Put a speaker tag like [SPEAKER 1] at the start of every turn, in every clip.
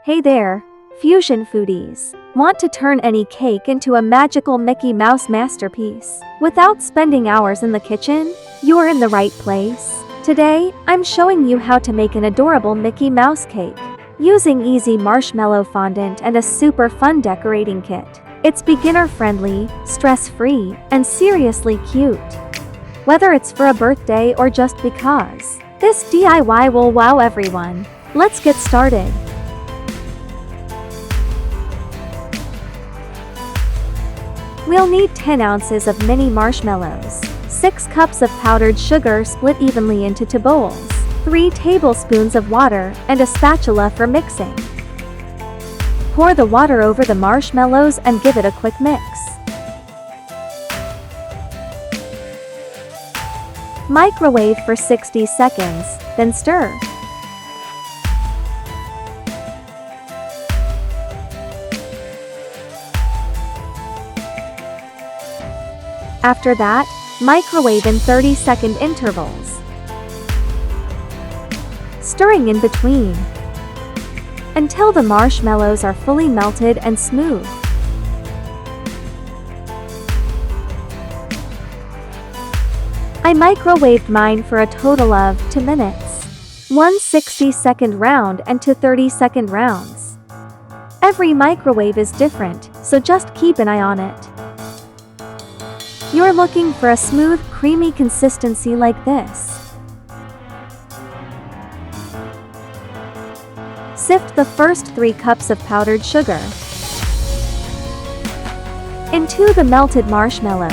[SPEAKER 1] Hey there, fusion foodies. Want to turn any cake into a magical Mickey Mouse masterpiece without spending hours in the kitchen? You're in the right place. Today, I'm showing you how to make an adorable Mickey Mouse cake using easy marshmallow fondant and a super fun decorating kit. It's beginner-friendly, stress-free, and seriously cute. Whether it's for a birthday or just because, this DIY will wow everyone. Let's get started. We'll need 10 ounces of mini marshmallows, 6 cups of powdered sugar split evenly into 2 bowls, 3 tablespoons of water, and a spatula for mixing. Pour the water over the marshmallows and give it a quick mix. Microwave for 60 seconds, then stir. After that, microwave in 30-second intervals, stirring in between until the marshmallows are fully melted and smooth. I microwaved mine for a total of 2 minutes. 1 60-second round and 2 30-second rounds. Every microwave is different, so just keep an eye on it. You're looking for a smooth, creamy consistency like this. Sift the first 3 cups of powdered sugar into the melted marshmallows.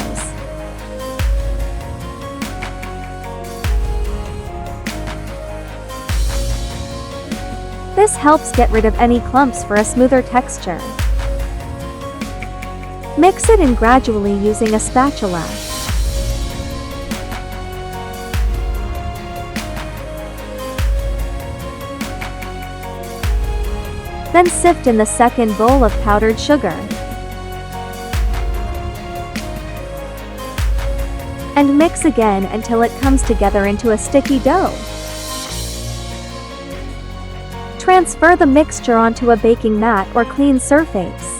[SPEAKER 1] This helps get rid of any clumps for a smoother texture. Mix it in gradually using a spatula. Then sift in the second bowl of powdered sugar. And mix again until it comes together into a sticky dough. Transfer the mixture onto a baking mat or clean surface.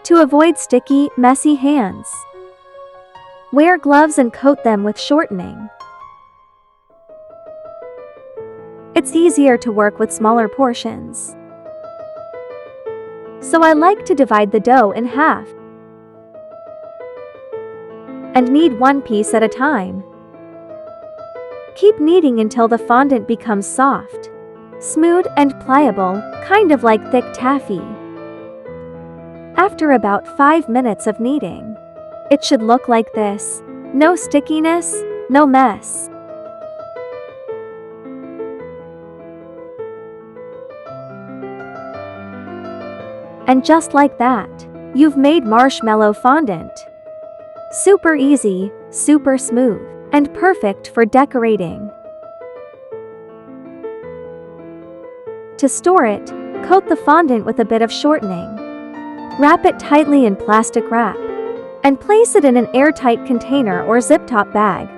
[SPEAKER 1] To avoid sticky, messy hands, wear gloves and coat them with shortening. It's easier to work with smaller portions, so I like to divide the dough in half and knead one piece at a time. Keep kneading until the fondant becomes soft, smooth, and pliable, kind of like thick taffy. After about 5 minutes of kneading, it should look like this. No stickiness, no mess. And just like that, you've made marshmallow fondant. Super easy, super smooth, and perfect for decorating. To store it, coat the fondant with a bit of shortening. Wrap it tightly in plastic wrap and place it in an airtight container or zip-top bag.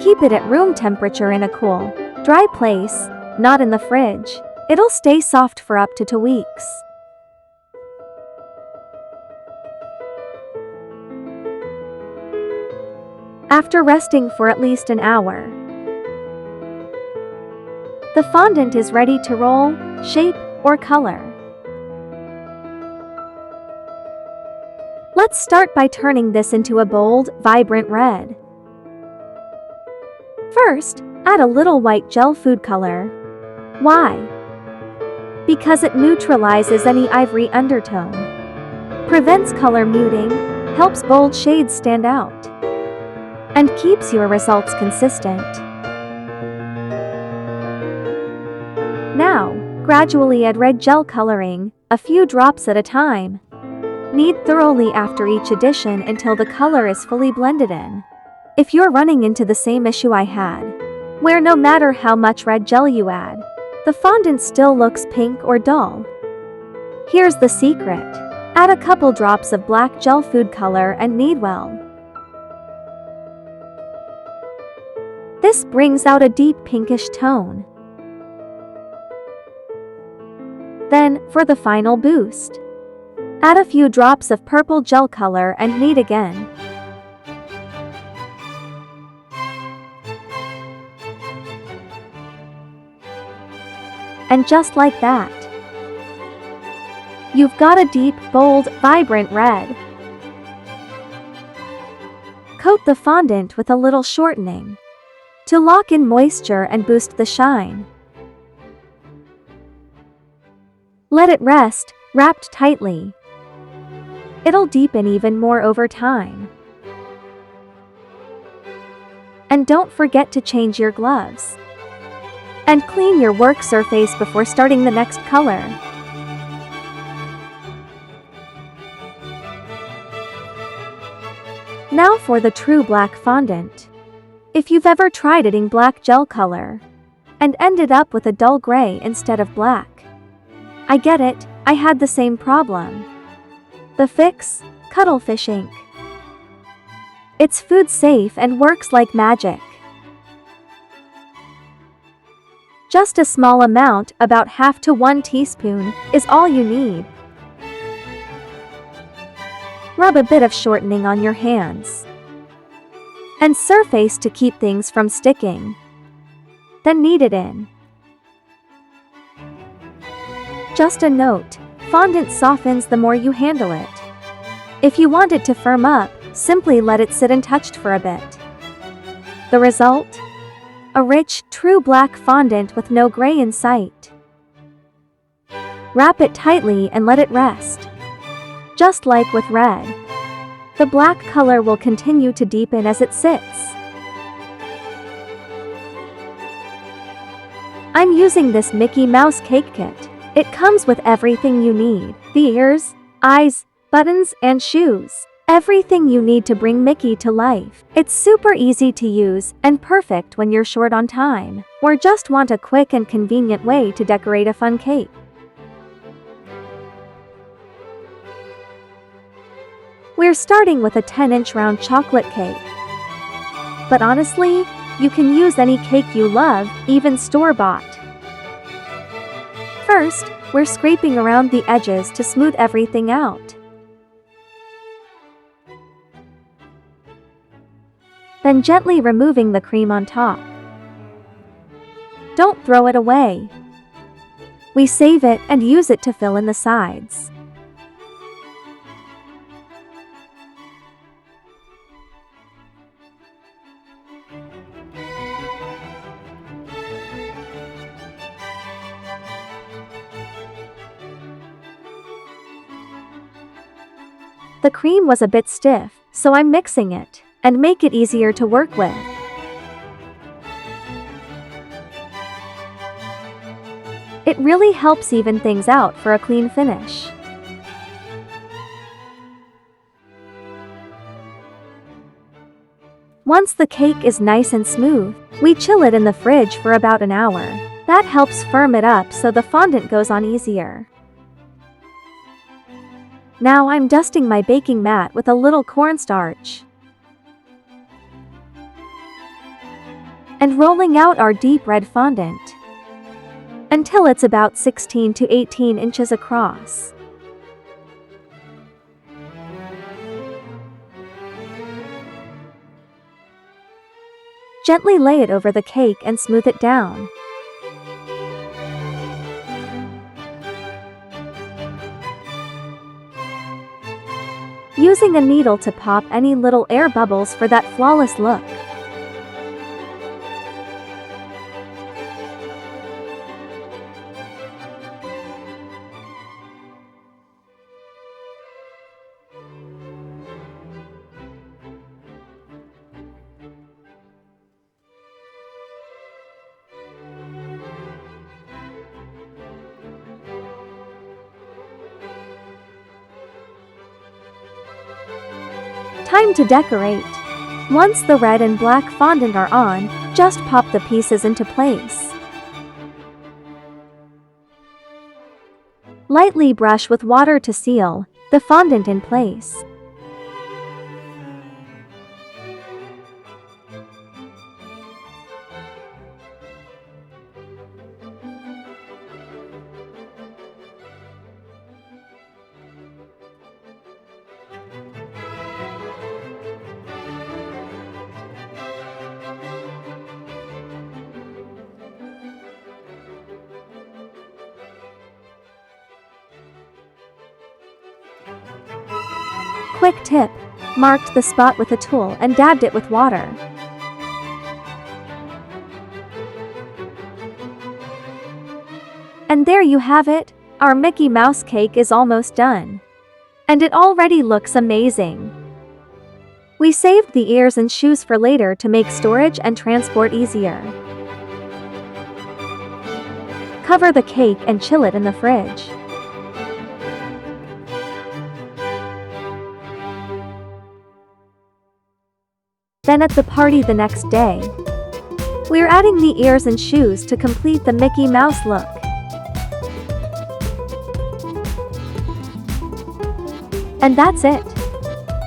[SPEAKER 1] Keep it at room temperature in a cool, dry place, not in the fridge. It'll stay soft for up to 2 weeks. After resting for at least an hour, the fondant is ready to roll, shape, or color. Let's start by turning this into a bold, vibrant red. First, add a little white gel food color. Why? Because it neutralizes any ivory undertone, prevents color muting, helps bold shades stand out, and keeps your results consistent. Now, gradually add red gel coloring, a few drops at a time. Knead thoroughly after each addition until the color is fully blended in. If you're running into the same issue I had, where no matter how much red gel you add, the fondant still looks pink or dull, here's the secret. Add a couple drops of black gel food color and knead well. This brings out a deep pinkish tone. Then, for the final boost, add a few drops of purple gel color and knead again. And just like that, you've got a deep, bold, vibrant red. Coat the fondant with a little shortening to lock in moisture and boost the shine. Let it rest, wrapped tightly. It'll deepen even more over time. And don't forget to change your gloves and clean your work surface before starting the next color. Now for the true black fondant. If you've ever tried adding black gel color and ended up with a dull gray instead of black, I get it, I had the same problem. The fix? Cuttlefish ink. It's food safe and works like magic. Just a small amount, about half to 1 teaspoon, is all you need. Rub a bit of shortening on your hands and surface to keep things from sticking. Then knead it in. Just a note, fondant softens the more you handle it. If you want it to firm up, simply let it sit untouched for a bit. The result? A rich, true black fondant with no gray in sight. Wrap it tightly and let it rest. Just like with red, the black color will continue to deepen as it sits. I'm using this Mickey Mouse cake kit. It comes with everything you need: the ears, eyes, buttons, and shoes. Everything you need to bring Mickey to life. It's super easy to use and perfect when you're short on time or just want a quick and convenient way to decorate a fun cake. We're starting with a 10-inch round chocolate cake. But honestly, you can use any cake you love, even store-bought. First, we're scraping around the edges to smooth everything out. Then gently removing the cream on top. Don't throw it away. We save it and use it to fill in the sides. The cream was a bit stiff, so I'm mixing it and make it easier to work with. It really helps even things out for a clean finish. Once the cake is nice and smooth, we chill it in the fridge for about an hour. That helps firm it up so the fondant goes on easier. Now I'm dusting my baking mat with a little cornstarch and rolling out our deep red fondant until it's about 16 to 18 inches across. Gently lay it over the cake and smooth it down. Using a needle to pop any little air bubbles for that flawless look. Time to decorate. Once the red and black fondant are on, just pop the pieces into place. Lightly brush with water to seal the fondant in place. Quick tip. Marked the spot with a tool and dabbed it with water. And there you have it. Our Mickey Mouse cake is almost done. And it already looks amazing. We saved the ears and shoes for later to make storage and transport easier. Cover the cake and chill it in the fridge. Then at the party the next day, we're adding the ears and shoes to complete the Mickey Mouse look. And that's it.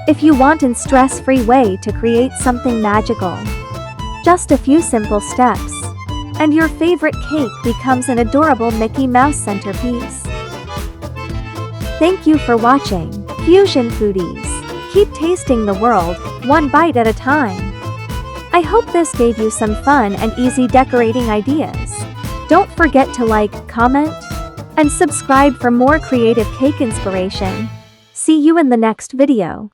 [SPEAKER 1] If you want a stress-free way to create something magical, just a few simple steps, and your favorite cake becomes an adorable Mickey Mouse centerpiece. Thank you for watching, Fusion Foodies. Keep tasting the world, one bite at a time. I hope this gave you some fun and easy decorating ideas. Don't forget to like, comment, and subscribe for more creative cake inspiration. See you in the next video.